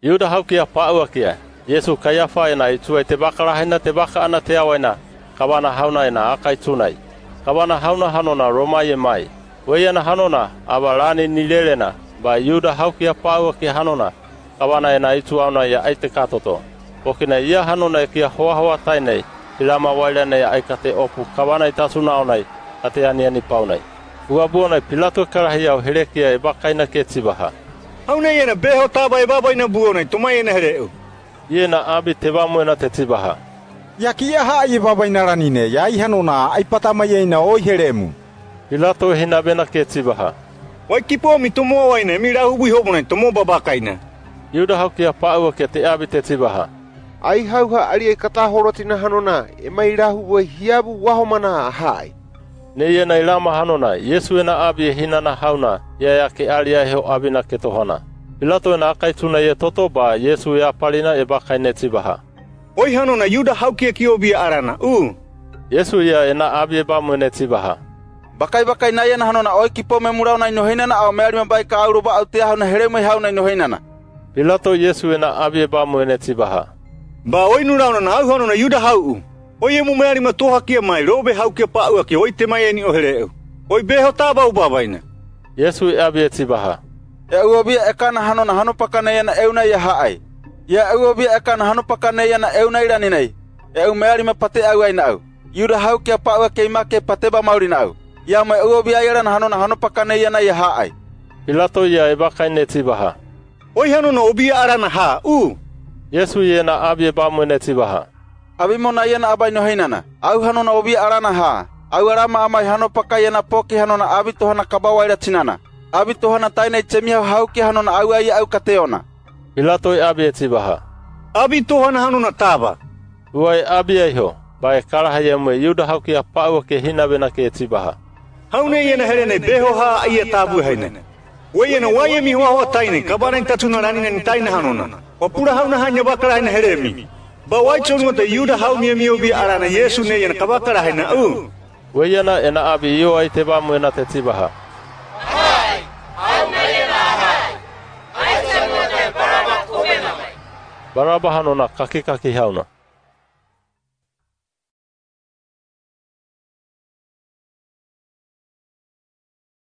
Yuda haukia pa'ua kia. Yesu kayafa ena itu te bakara haina te baka ana te awaina. Kawana hauna ena akai tunai. Kawana hauna hanona Roma ye mai. Weiana hanona abalani nilelena ba Yuda haukia pa'ua ki hanona. Kawana ena itu auna ya aite katoto. Pokina ia hanona kia hoa tainei. Ilama wailana ya aikate opu kawana itasuna aunai. Ate aniani paunai. Uabuonai Pilato karahia o herekia e bakaina ke tibaha. Hauna iena beho taba e baba ina buonai tumai ina hereu. Iena abi te vamu ena te tibaha. Ya kia haa i baba ina ranine ya i hanona ai patamai ina oi heremu. Pilato hina bena ke tibaha. Wai kipo mi tumo waina mi rahu bui hobunai tumo babakaina. Yuda haukia pa'ua ke te abi te tibaha. Ai hauha ari e katahorotina hanona e mai rahu wa hiabu wahomana ahai. Ne iena ilama hanona, Yesu ena abi e hinana hauna, ia ke alia heo abina ke tohona. Pilato ena akai tuna ye toto ba Yesu e apalina e bakaine tibaha. Oi hanona Yuda haukia ki obia arana, Yesu ia ena abi e bamu ene tibaha. Bakai na iena hanona oi kipo me murau na ino hinana au meari mabai ka auruba au te hauna heremai hauna ino hinana. Pilato Yesu ena abi e bamu ene tibaha. Ba oi nurauna na au hanona Yuda hau. Oi e mumeari matoha kia mai, robe hau kia pa'ua kia, oi te mai eni o hereu. Oi beho taba u babaina. Yesu e abi e tibaha. E uobia e kana hanona hano pakana iena euna ia haai. Ia uobia e kana hano pakana iena euna irani nei. E umeari ma pate au aina au. Yuda hau kia pa'ua kia ima kia pate ba maurina au. Ia mai uobia irana hanona hano pakana iena ia haai. Pilato ia e bakaine tibaha. Oi hanona obia arana ha, Yesu iena abi e bamu ene tibaha. Abi mona iena abai no hinana. Au hanona obia arana ha. Au arama amai hano paka iena poki hanona abi tohana kabawaira tinana. Abi tohana tainai temia hauki hanona au ai au kateona. Pilato e abi e tibaha. Abi tohana hanona taba. Uai abi e ho. Ba e karahia mwe Yuda hauki a pa'ua ke hina bena ke tibaha. Haune iena herene beho ha ai e tabu haine. Wei iena wai e mi hoa taine kabana tatuna ranina ni taina hanona. Wapura hauna hanya bakara haina heremi. Ba wai chongo te Yuda hau mi obi arana Yesu ne iena kabakara haina Wei iena ena abi io ai te bamu ena te tibaha. Hai, hau na iena hai. Ai chongo te Baraba kumena mai. Baraba hanona kaki hauna.